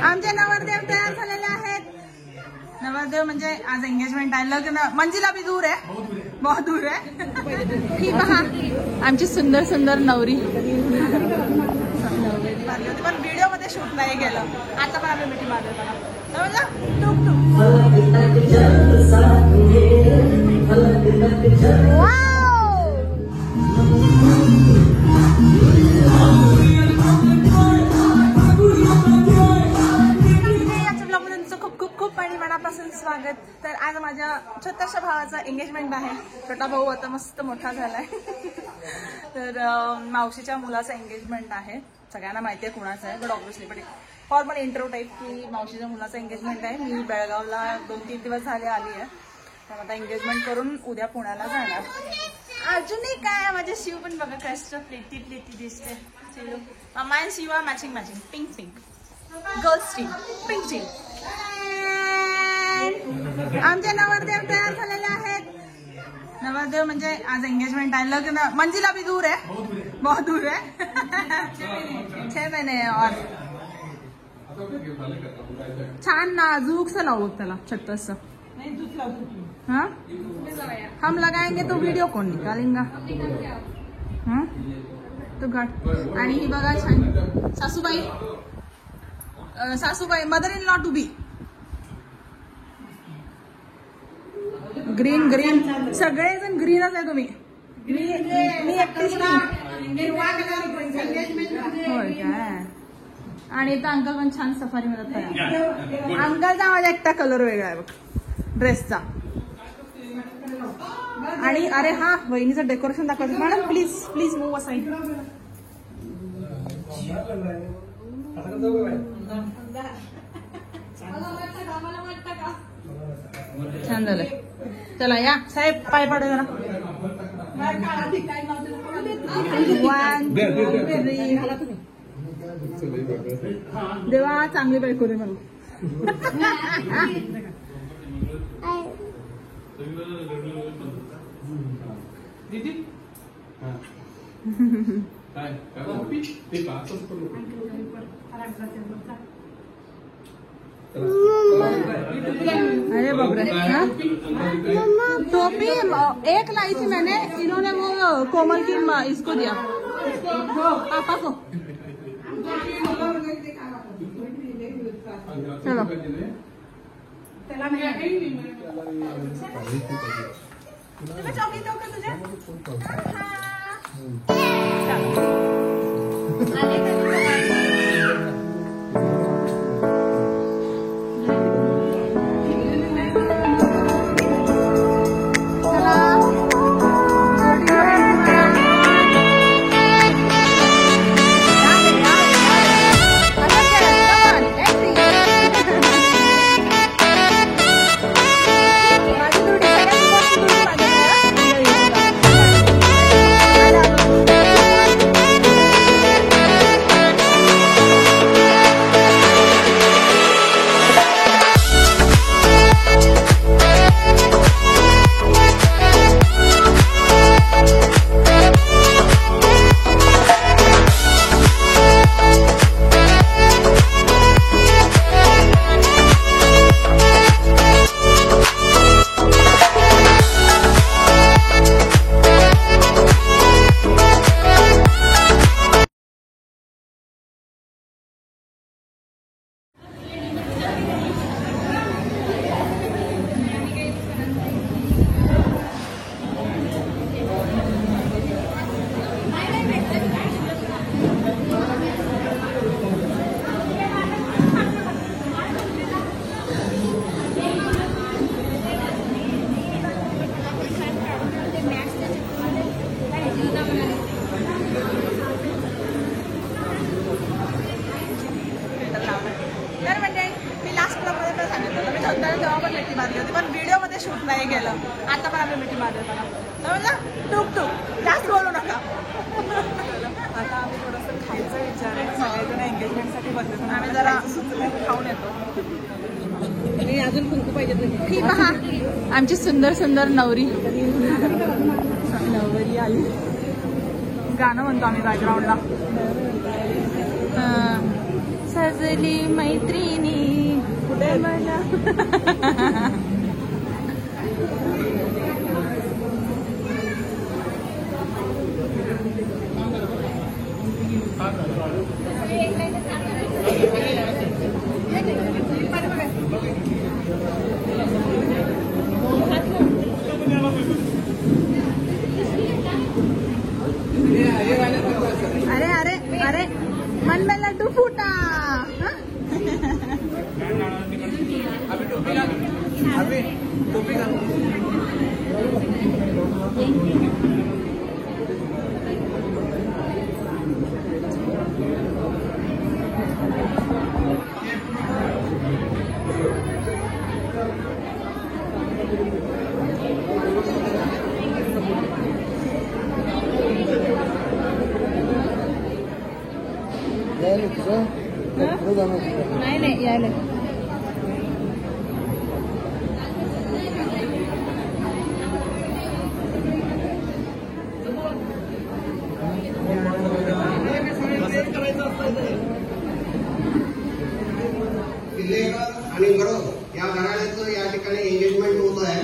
आमचे नवरदेव तयार झालेले आहेत. नवरदेव म्हणजे आज एंगेजमेंट आहे. लग्न मंजिला भी दूर आहे, बहुत दूर आहे. ही पहा आमची सुंदर सुंदर नवरी. पण व्हिडिओ मध्ये शूट नाही केलं. आता पण आम्ही मिठी मारली बघा. मनापासून स्वागत. तर आज माझ्या छोट्याशा भावाचा एंगेजमेंट आहे. छोटा भाऊ आता मस्त मोठा झालाय. तर मावशीच्या मुलाचं एंगेजमेंट आहे. सगळ्यांना माहिती आहे कुणाचं आहे, बट ऑब्व्हियसली पण फॉर्मल इंट्रो टाईप की मावशीच्या मुलाचं एंगेजमेंट आहे. मी बेळगावला 2-3 दिवस झाले आली आहे. तर आता एंगेजमेंट करून उद्या पुण्याला जाणार. अजूनही काय माझे शिव पण बघा कष्ट प्लेटी दिसते. मामा आणि Shiva matching pink girls team pink team. आमचे नवरदेव तयार झालेले आहेत. नवरदेव म्हणजे आज एंगेजमेंट आहे. लग्न मंजिला भी दूर आहे, बहुत दूर आहे. 6 महिने और छान नाजूकसं लावू त्याला छोटंसं. हाँ हम लगाएंगे तो वीडियो कौन निकालेगा. हाँ तो घाट. आणि ही बघा छान सासूबाई mother in law to be. Green सगळेजण ग्रीनच आहे. तुम्ही मी एकटीच नाही. होय काय. आणि इथं अंकल पण छान सफारी मध्ये तयार. अंकलचा माझा एकटा कलर वेगळा आहे बघ ड्रेसचा. आणि अरे हा वहिनीचं डेकोरेशन दाखवतो. Madam please move aside. छान झालंय. चला या साहेब पाय पाडू जरा. 1 2 3. देवा चांगली बायको दे मला. अरे बापरे. टोपी एक लाई थी मैंने. इन्होंने वो कोमल की इसको दिया पापा को. चलो चौकी दो का तुझे. पण व्हिडिओ मध्ये शूट नाही केलं. आता पण आम्ही मिठी मारली बघा. टूक जास्त बोलू नका. आता आम्ही थोडंसं खायचा विचार आहे. सगळेजण एंगेजमेंटसाठी बसले. आम्ही जरा खाऊन येतो. अजून कुंकू पाहिजे. ही पहा आमची सुंदर सुंदर नवरी आली. गाणं म्हणतो आम्ही बॅकग्राऊंडला. असली मैत्रिणी कुठे मला अरे अरे अरे मन में लड्डू फूटा अभी टोपी का नाही नाही यायला आणि गडो या घराण्याचं या ठिकाणी एंगेजमेंट होत आहे.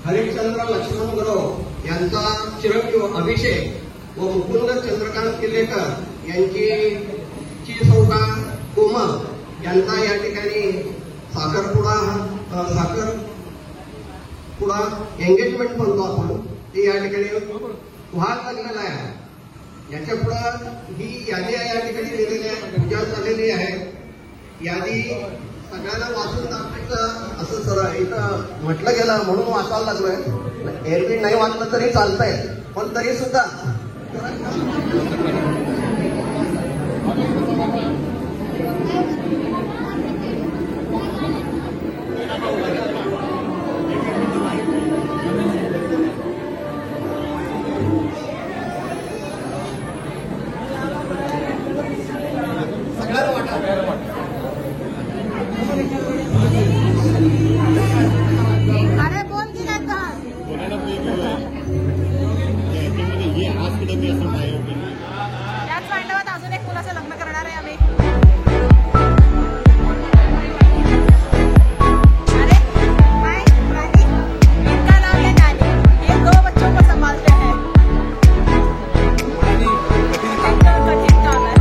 हरिश्चंद्र लक्ष्मण गडो यांचा चिरंजीव अभिषेक व मुकुंद चंद्रकांत किल्लेकर यांची सौदा कोमल यांचा या ठिकाणी साखरपुडा एंगेजमेंट म्हणतो आपण, ते या ठिकाणी व्हायला लागलेला आहे. याच्या पुढं ही यादी या ठिकाणी दिलेली आहे, पूजा झालेली आहे. यादी सगळ्यांना वाचून दाखवायचं असं सरळ इथं म्हटलं गेलं म्हणून वाचायला लागलोय. एरवी नाही वाचलं तरी चालतंय, पण तरी सुद्धा अरे बोल की नाही याच मांडवात अजून एक मुलाचं लग्न करणार आहे आम्ही. अरे भाई रानी, इनका नाम है नानी. ये 2 बच्चों को संभालते हैं. कठिन काम है.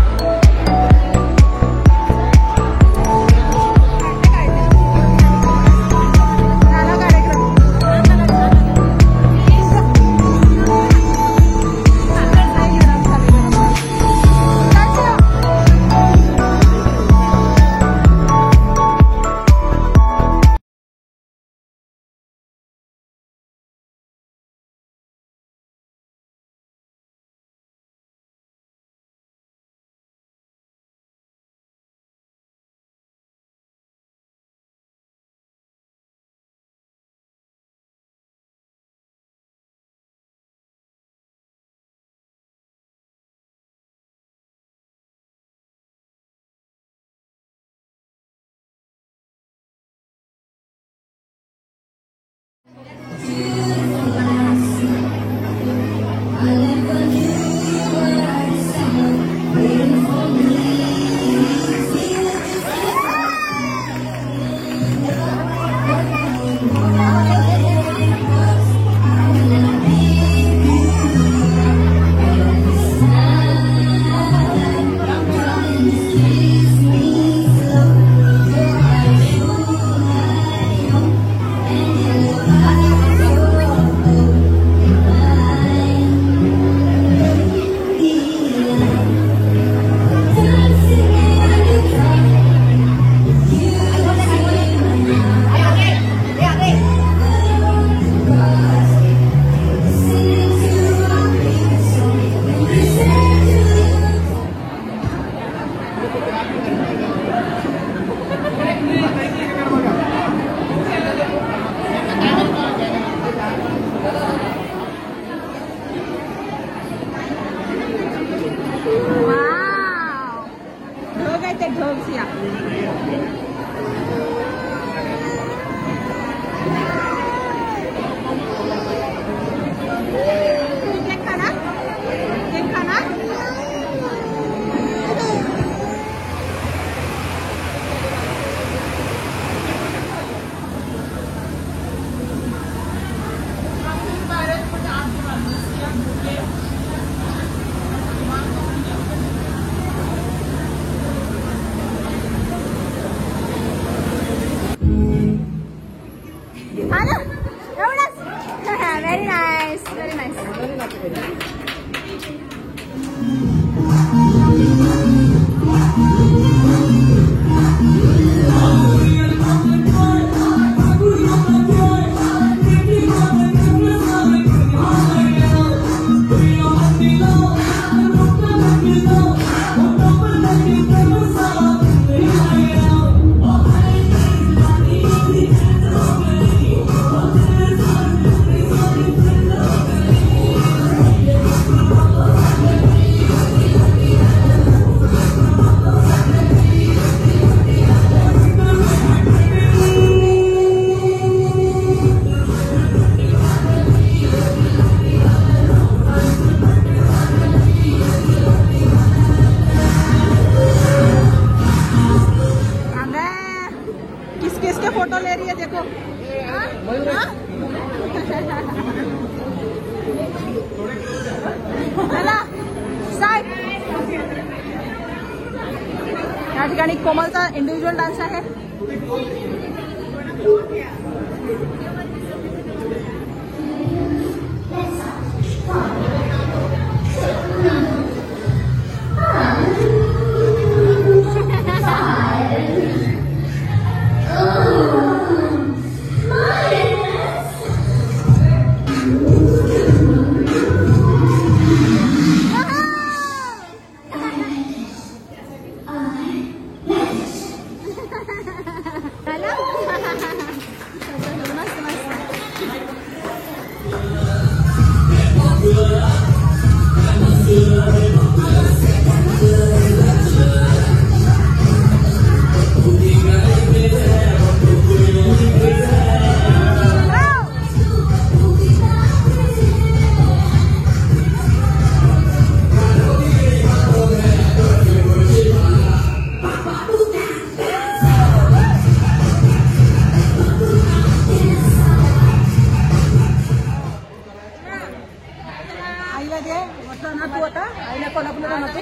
या ठिकाणी कोमलचा इंडिव्हिज्युअल डान्स आहे.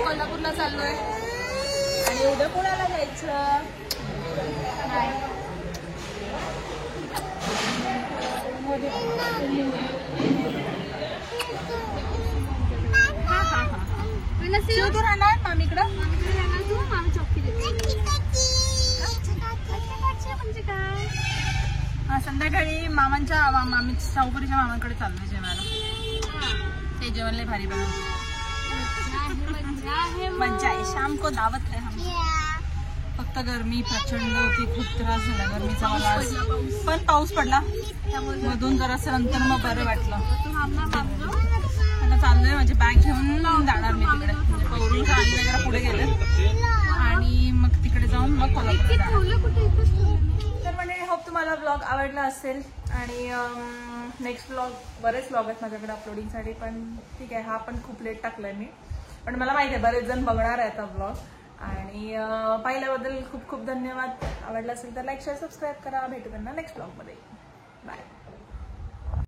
कोल्हापूरला चाललोय आणि उद्या पुण्याला जायचं. राहणार मामीकडं संध्याकाळी मामी साऊपुरीच्या मामांकडे चाललोय जेवायला. ते जेवण लय भारी बनवलं. मजा आहे. शाम को दावत है हम. फक्त गरमी प्रचंड होती, खूप त्रास झाला गरमीचा मला आज. पण पाऊस पडला मधून जरासं, नंतर मग बरं वाटलं. आता चाललोय माझी बॅग घेऊन जाणार मी तिकडे. म्हणजे पौरून आणि वगैरे पुढे गेले आणि मग तिकडे जाऊन मग कोल्हापूर. तर म्हणजे होप तुम्हाला ब्लॉग आवडला असेल. आणि नेक्स्ट ब्लॉग, बरेच ब्लॉग आहेत माझ्याकडे अपलोडिंगसाठी, पण ठीक आहे हा पण खूप लेट टाकलाय मी. पण मला माहिती आहे बरेच जण बघणार आहेत हा ब्लॉग. आणि पाहिल्याबद्दल खूप खूप धन्यवाद. आवडला असेल तर लाईक शेअर सबस्क्राईब करा. भेटू त्यांना नेक्स्ट ब्लॉगमध्ये. बाय.